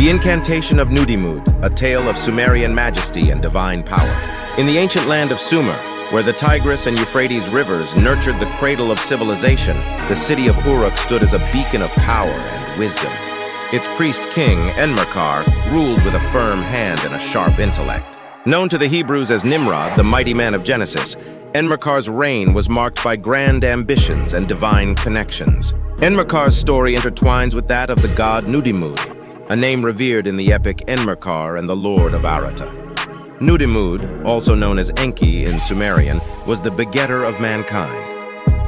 The Incantation of Nudimmu, a tale of Sumerian majesty and divine power. In the ancient land of Sumer, where the Tigris and Euphrates rivers nurtured the cradle of civilization, the city of Uruk stood as a beacon of power and wisdom. Its priest-king, Enmerkar, ruled with a firm hand and a sharp intellect. Known to the Hebrews as Nimrod, the mighty man of Genesis, Enmerkar's reign was marked by grand ambitions and divine connections. Enmerkar's story intertwines with that of the god Nudimmud, a name revered in the epic Enmerkar and the Lord of Aratta. Nudimmud, also known as Enki in Sumerian, was the begetter of mankind.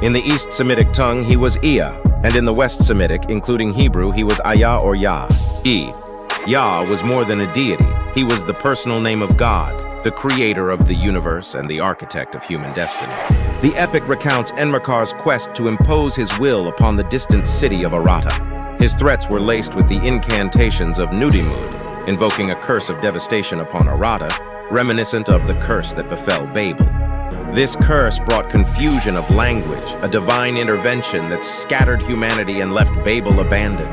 In the East Semitic tongue, he was Ayah, and in the West Semitic, including Hebrew, he was Ayah or Yah. Yah was more than a deity. He was the personal name of God, the creator of the universe and the architect of human destiny. The epic recounts Enmerkar's quest to impose his will upon the distant city of Aratta. His threats were laced with the incantations of Nudimmud, invoking a curse of devastation upon Aratta, reminiscent of the curse that befell Babel. This curse brought confusion of language, a divine intervention that scattered humanity and left Babel abandoned.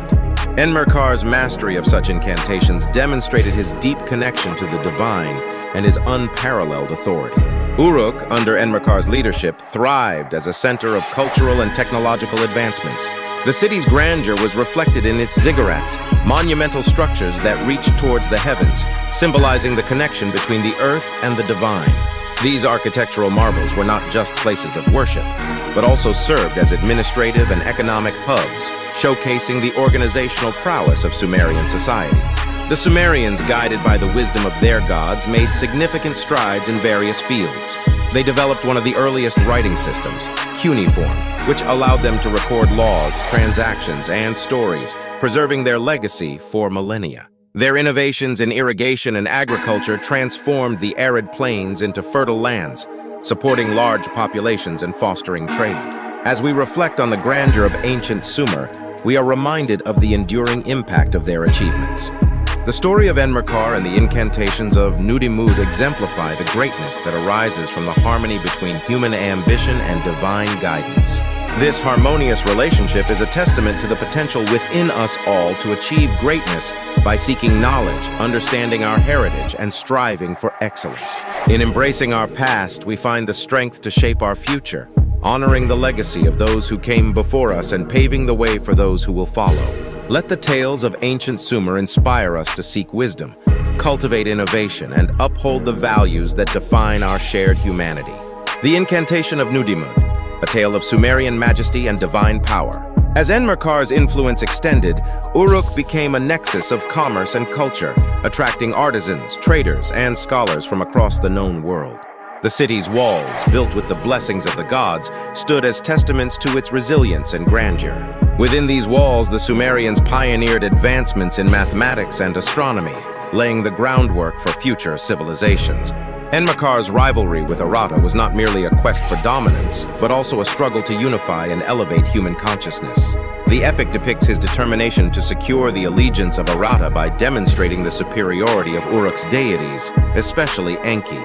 Enmerkar's mastery of such incantations demonstrated his deep connection to the divine and his unparalleled authority. Uruk, under Enmerkar's leadership, thrived as a center of cultural and technological advancements. The city's grandeur was reflected in its ziggurats, monumental structures that reached towards the heavens, symbolizing the connection between the earth and the divine. These architectural marvels were not just places of worship, but also served as administrative and economic hubs, showcasing the organizational prowess of Sumerian society. The Sumerians, guided by the wisdom of their gods, made significant strides in various fields. They developed one of the earliest writing systems, cuneiform, which allowed them to record laws, transactions, and stories, preserving their legacy for millennia. Their innovations in irrigation and agriculture transformed the arid plains into fertile lands, supporting large populations and fostering trade. As we reflect on the grandeur of ancient Sumer, we are reminded of the enduring impact of their achievements. The story of Enmerkar and the incantations of Nudimmud exemplify the greatness that arises from the harmony between human ambition and divine guidance. This harmonious relationship is a testament to the potential within us all to achieve greatness by seeking knowledge, understanding our heritage, and striving for excellence. In embracing our past, we find the strength to shape our future, honoring the legacy of those who came before us and paving the way for those who will follow. Let the tales of ancient Sumer inspire us to seek wisdom, cultivate innovation, and uphold the values that define our shared humanity. The Incantation of Nudimmu, a tale of Sumerian majesty and divine power. As Enmerkar's influence extended, Uruk became a nexus of commerce and culture, attracting artisans, traders, and scholars from across the known world. The city's walls, built with the blessings of the gods, stood as testaments to its resilience and grandeur. Within these walls, the Sumerians pioneered advancements in mathematics and astronomy, laying the groundwork for future civilizations. Enmerkar's rivalry with Aratta was not merely a quest for dominance, but also a struggle to unify and elevate human consciousness. The epic depicts his determination to secure the allegiance of Aratta by demonstrating the superiority of Uruk's deities, especially Enki.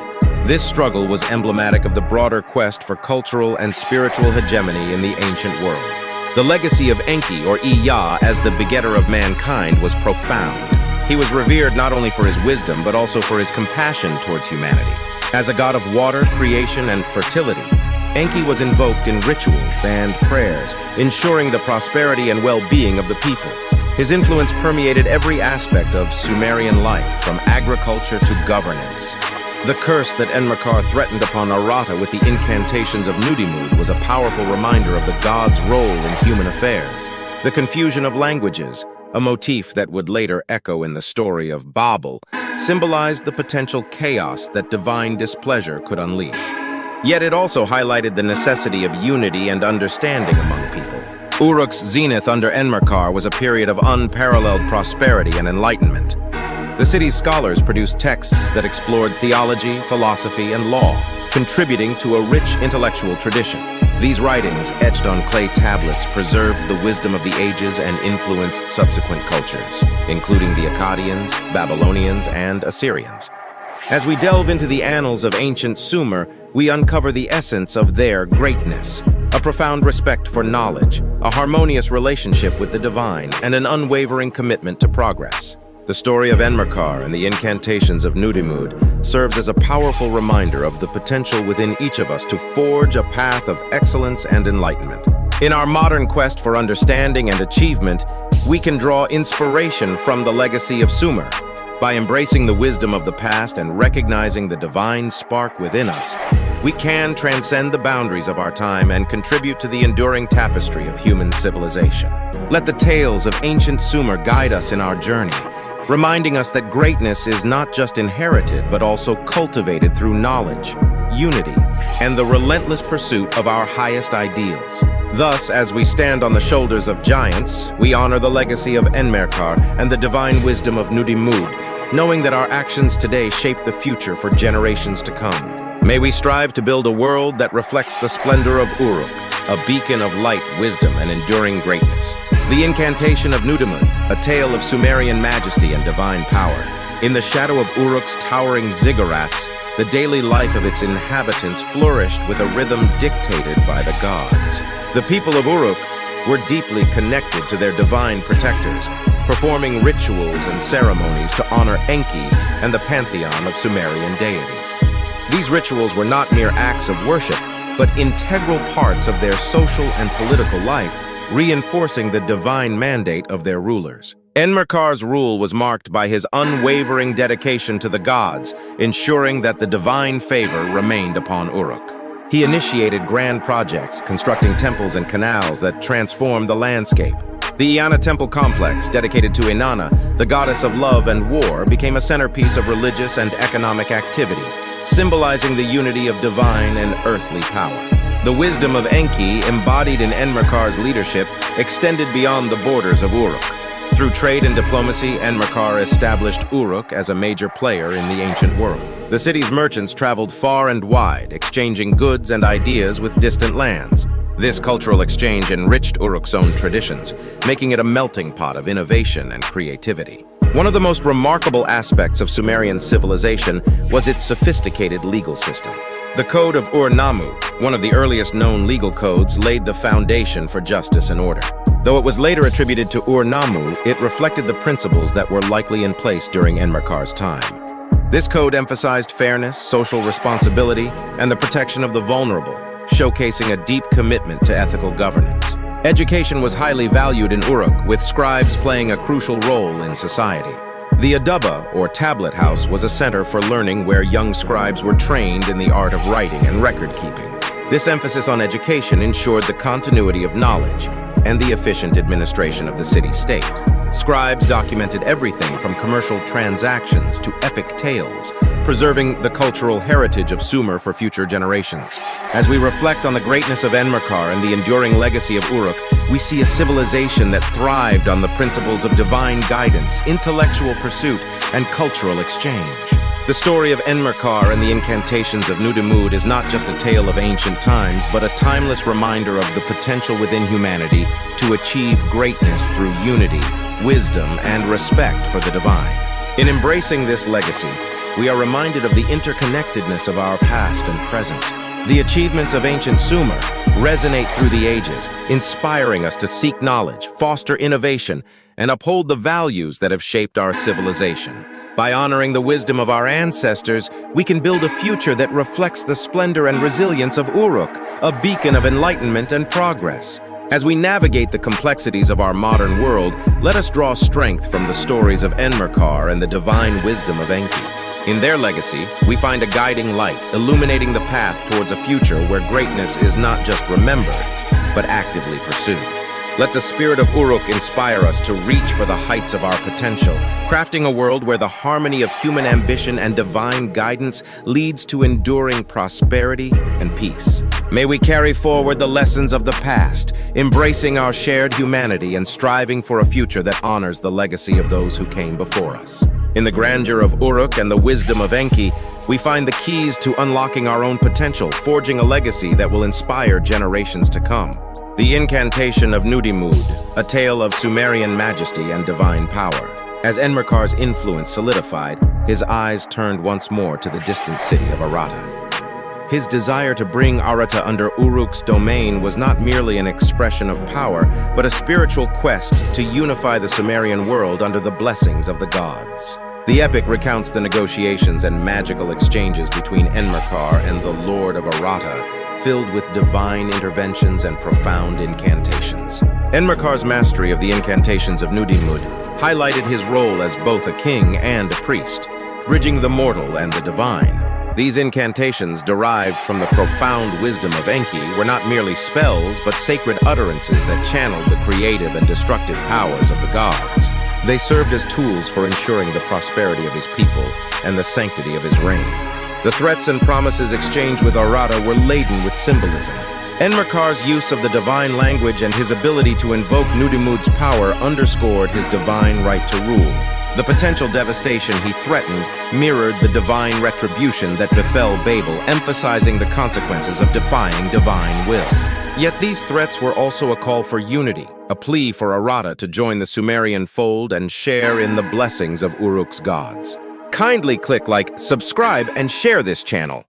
This struggle was emblematic of the broader quest for cultural and spiritual hegemony in the ancient world. The legacy of Enki, or Ayah, as the begetter of mankind was profound. He was revered not only for his wisdom, but also for his compassion towards humanity. As a god of water, creation, and fertility, Enki was invoked in rituals and prayers, ensuring the prosperity and well-being of the people. His influence permeated every aspect of Sumerian life, from agriculture to governance. The curse that Enmerkar threatened upon Aratta with the incantations of Nudimmud was a powerful reminder of the god's role in human affairs. The confusion of languages, a motif that would later echo in the story of Babel, symbolized the potential chaos that divine displeasure could unleash. Yet it also highlighted the necessity of unity and understanding among people. Uruk's zenith under Enmerkar was a period of unparalleled prosperity and enlightenment. The city's scholars produced texts that explored theology, philosophy, and law, contributing to a rich intellectual tradition. These writings, etched on clay tablets, preserved the wisdom of the ages and influenced subsequent cultures, including the Akkadians, Babylonians, and Assyrians. As we delve into the annals of ancient Sumer, we uncover the essence of their greatness, a profound respect for knowledge, a harmonious relationship with the divine, and an unwavering commitment to progress. The story of Enmerkar and the Incantations of Nudimmu serves as a powerful reminder of the potential within each of us to forge a path of excellence and enlightenment. In our modern quest for understanding and achievement, we can draw inspiration from the legacy of Sumer. By embracing the wisdom of the past and recognizing the divine spark within us, we can transcend the boundaries of our time and contribute to the enduring tapestry of human civilization. Let the tales of ancient Sumer guide us in our journey, reminding us that greatness is not just inherited but also cultivated through knowledge, unity, and the relentless pursuit of our highest ideals. Thus, as we stand on the shoulders of giants, we honor the legacy of Enmerkar and the divine wisdom of Nudimmud, knowing that our actions today shape the future for generations to come. May we strive to build a world that reflects the splendor of Uruk, a beacon of light, wisdom, and enduring greatness. The Incantation of Nudimmu, a tale of Sumerian majesty and divine power. In the shadow of Uruk's towering ziggurats, the daily life of its inhabitants flourished with a rhythm dictated by the gods. The people of Uruk were deeply connected to their divine protectors, performing rituals and ceremonies to honor Enki and the pantheon of Sumerian deities. These rituals were not mere acts of worship, but integral parts of their social and political life, reinforcing the divine mandate of their rulers. Enmerkar's rule was marked by his unwavering dedication to the gods, ensuring that the divine favor remained upon Uruk. He initiated grand projects, constructing temples and canals that transformed the landscape. The Ayah temple complex, dedicated to Inanna, the goddess of love and war, became a centerpiece of religious and economic activity, symbolizing the unity of divine and earthly power. The wisdom of Enki, embodied in Enmerkar's leadership, extended beyond the borders of Uruk. Through trade and diplomacy, Enmerkar established Uruk as a major player in the ancient world. The city's merchants traveled far and wide, exchanging goods and ideas with distant lands. This cultural exchange enriched Uruk's own traditions, making it a melting pot of innovation and creativity. One of the most remarkable aspects of Sumerian civilization was its sophisticated legal system. The Code of Ur-Nammu, one of the earliest known legal codes, laid the foundation for justice and order. Though it was later attributed to Ur-Nammu, it reflected the principles that were likely in place during Enmerkar's time. This code emphasized fairness, social responsibility, and the protection of the vulnerable, showcasing a deep commitment to ethical governance. Education was highly valued in Uruk, with scribes playing a crucial role in society. The Adaba, or tablet house, was a center for learning where young scribes were trained in the art of writing and record-keeping. This emphasis on education ensured the continuity of knowledge and the efficient administration of the city-state. Scribes documented everything from commercial transactions to epic tales, preserving the cultural heritage of Sumer for future generations. As we reflect on the greatness of Enmerkar and the enduring legacy of Uruk, we see a civilization that thrived on the principles of divine guidance, intellectual pursuit, and cultural exchange. The story of Enmerkar and the Incantations of Nudimmu is not just a tale of ancient times, but a timeless reminder of the potential within humanity to achieve greatness through unity, wisdom, and respect for the divine. In embracing this legacy, we are reminded of the interconnectedness of our past and present. The achievements of ancient Sumer resonate through the ages, inspiring us to seek knowledge, foster innovation, and uphold the values that have shaped our civilization. By honoring the wisdom of our ancestors, we can build a future that reflects the splendor and resilience of Uruk, a beacon of enlightenment and progress. As we navigate the complexities of our modern world, let us draw strength from the stories of Enmerkar and the divine wisdom of Enki. In their legacy, we find a guiding light, illuminating the path towards a future where greatness is not just remembered, but actively pursued. Let the spirit of Uruk inspire us to reach for the heights of our potential, crafting a world where the harmony of human ambition and divine guidance leads to enduring prosperity and peace. May we carry forward the lessons of the past, embracing our shared humanity and striving for a future that honors the legacy of those who came before us. In the grandeur of Uruk and the wisdom of Enki, we find the keys to unlocking our own potential, forging a legacy that will inspire generations to come. The Incantation of Nudimmu, a tale of Sumerian majesty and divine power. As Enmerkar's influence solidified, his eyes turned once more to the distant city of Aratta. His desire to bring Aratta under Uruk's domain was not merely an expression of power, but a spiritual quest to unify the Sumerian world under the blessings of the gods. The epic recounts the negotiations and magical exchanges between Enmerkar and the Lord of Aratta, filled with divine interventions and profound incantations. Enmerkar's mastery of the Incantations of Nudimmu highlighted his role as both a king and a priest, bridging the mortal and the divine. These incantations, derived from the profound wisdom of Enki, were not merely spells, but sacred utterances that channeled the creative and destructive powers of the gods. They served as tools for ensuring the prosperity of his people and the sanctity of his reign. The threats and promises exchanged with Aratta were laden with symbolism. Enmerkar's use of the divine language and his ability to invoke Nudimmud's power underscored his divine right to rule. The potential devastation he threatened mirrored the divine retribution that befell Babel, emphasizing the consequences of defying divine will. Yet these threats were also a call for unity, a plea for Aratta to join the Sumerian fold and share in the blessings of Uruk's gods. Kindly click like, subscribe, and share this channel.